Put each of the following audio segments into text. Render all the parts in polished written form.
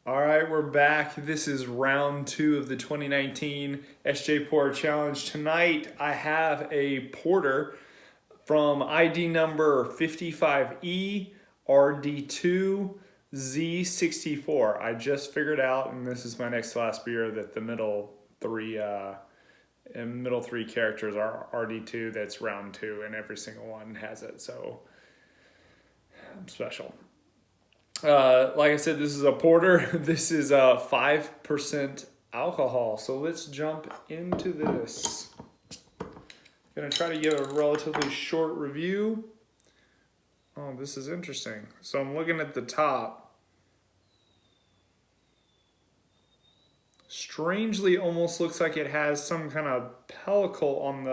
All right, we're back. This is round 2 of the 2019 SJPorr Challenge. Tonight, I have a porter from ID number 55E-RD2-Z64. I just figured out, and this is my next to last beer, that the middle three characters are RD2. That's round 2, and every single one has it. So I'm special. Like I said, this is a porter. This is 5% alcohol. So let's jump into this. Gonna try to give a relatively short review. Oh, this is interesting. So I'm looking at the top. Strangely, almost looks like it has some kind of pellicle on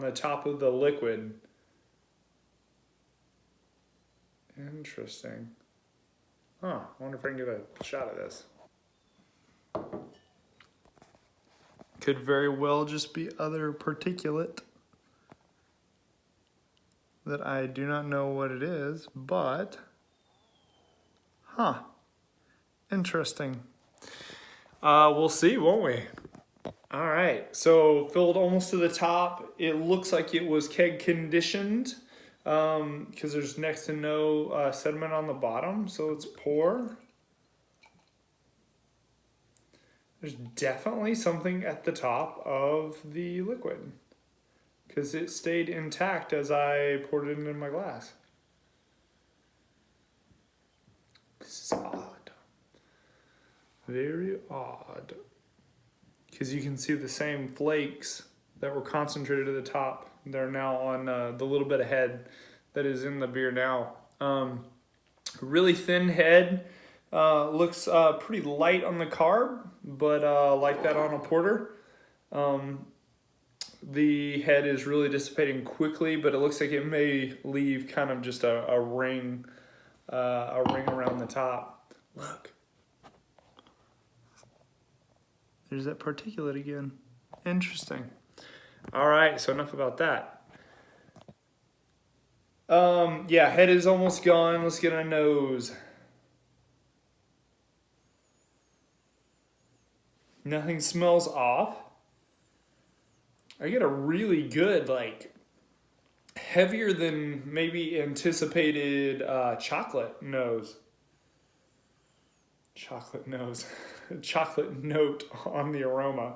the top of the liquid. Interesting. Huh, I wonder if I can get a shot of this. Could very well just be other particulate that I do not know what it is, but, interesting. We'll see, won't we? All right, so filled almost to the top. It looks like it was keg conditioned, because there's next to no sediment on the bottom. So let's pour. There's definitely something at the top of the liquid because it stayed intact as I poured it into my glass. This is odd. Very odd. Because you can see the same flakes that were concentrated at the top. They're now on the little bit of head that is in the beer now. Really thin head. Looks pretty light on the carb, but like that on a porter. The head is really dissipating quickly, but it looks like it may leave kind of just a ring around the top. Look. There's that particulate again. Interesting. All right, so enough about that. Yeah, head is almost gone. Let's get a nose. Nothing smells off. I get a really good, like, heavier than maybe anticipated chocolate nose. Chocolate nose. Chocolate note on the aroma.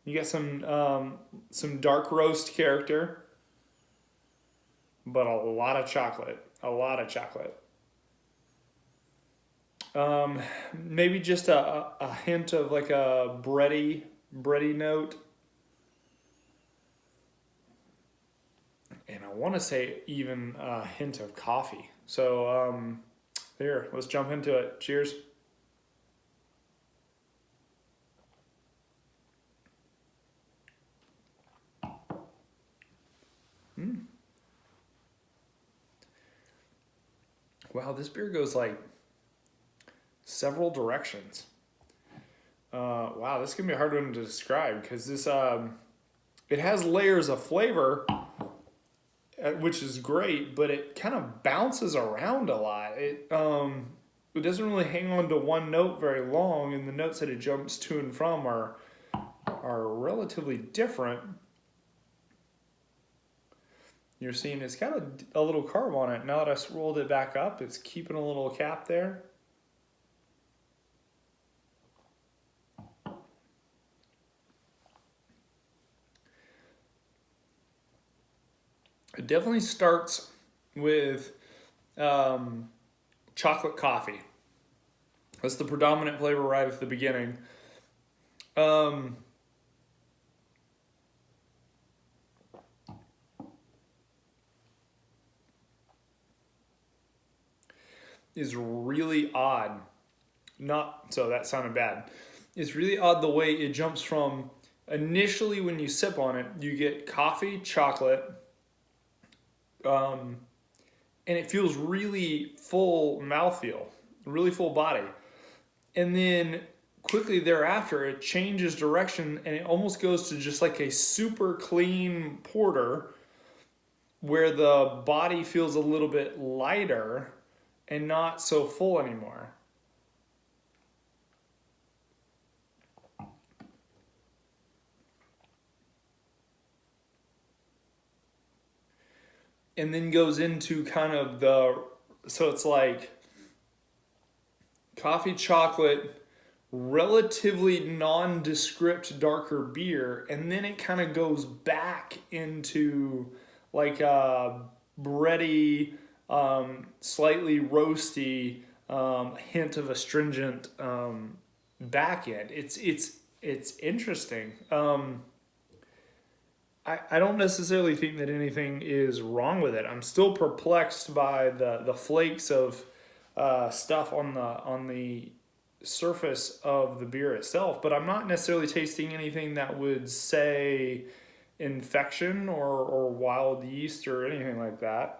You get some dark roast character, but a lot of chocolate. A lot of chocolate. Maybe just a hint of like a bready note. And I want to say even a hint of coffee. So here, let's jump into it. Cheers. Wow, this beer goes like several directions. Wow, this can be a hard one to describe because this it has layers of flavor, which is great, but it kind of bounces around a lot. It doesn't really hang on to one note very long, and the notes that it jumps to and from are relatively different. You're seeing it's got a little carb on it. Now that I rolled it back up, it's keeping a little cap there. It definitely starts with chocolate coffee. That's the predominant flavor right at the beginning. Is really odd. So that sounded bad. It's really odd the way it jumps from initially when you sip on it, you get coffee, chocolate, and it feels really full mouthfeel, really full body. And then quickly thereafter, it changes direction and it almost goes to just like a super clean porter where the body feels a little bit lighter and not so full anymore. And then goes into kind of so it's like coffee, chocolate, relatively nondescript darker beer, and then it kind of goes back into like a bready, slightly roasty, hint of astringent back end. It's interesting. I don't necessarily think that anything is wrong with it. I'm still perplexed by the flakes of stuff on the surface of the beer itself, but I'm not necessarily tasting anything that would say infection or wild yeast or anything like that.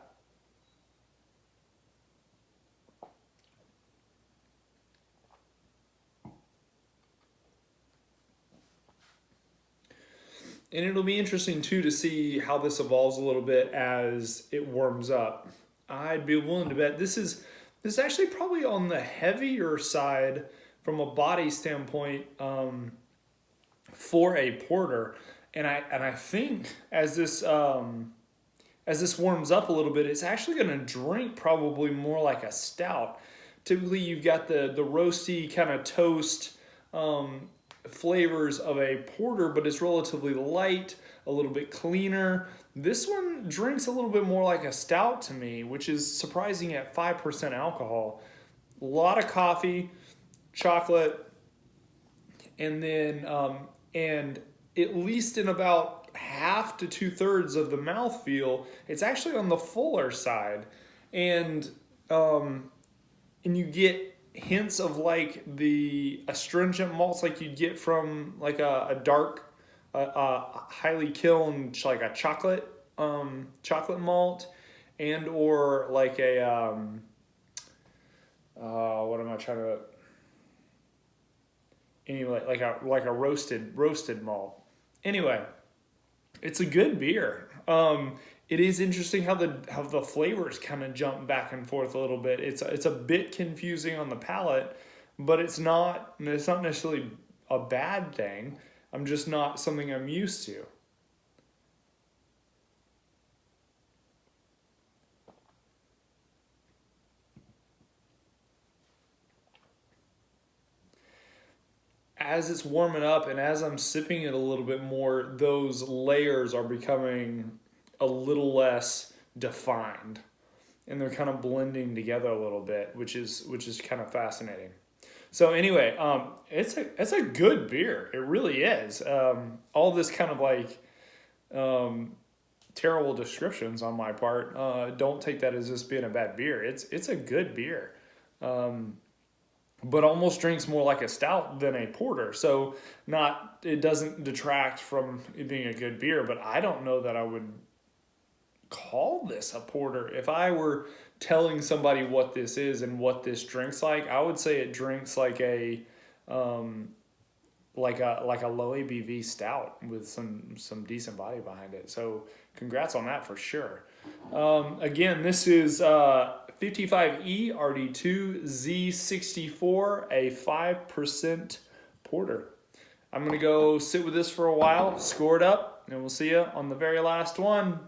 And it'll be interesting too to see how this evolves a little bit as it warms up. I'd be willing to bet this is actually probably on the heavier side from a body standpoint for a porter. And I think as this warms up a little bit, it's actually going to drink probably more like a stout. Typically, you've got the roasty kind of toast flavors of a porter, but it's relatively light, a little bit cleaner. This one drinks a little bit more like a stout to me, which is surprising at 5% alcohol. A lot of coffee, chocolate, and then and at least in about half to 2/3 of the mouthfeel, it's actually on the fuller side, and you get hints of like the astringent malts like you'd get from like a dark, highly kilned like a chocolate malt, and or like a what am I trying to anyway like a roasted malt. Anyway, it's a good beer. It is interesting how the flavors kind of jump back and forth a little bit. It's a bit confusing on the palate, but it's not necessarily a bad thing. I'm just not something I'm used to. As it's warming up and as I'm sipping it a little bit more, those layers are becoming a little less defined, and they're kind of blending together a little bit, which is kind of fascinating. So anyway, it's a good beer. It really is. All this kind of like terrible descriptions on my part. Don't take that as just being a bad beer. It's a good beer. But almost drinks more like a stout than a porter. So it doesn't detract from it being a good beer, but I don't know that I would call this a porter. If I were telling somebody what this is and what this drinks like, I would say it drinks like a low ABV stout with some decent body behind it. So congrats on that for sure. Again, this is 55E-RD2-Z64, a 5% porter. I'm going to go sit with this for a while, score it up, and we'll see you on the very last one.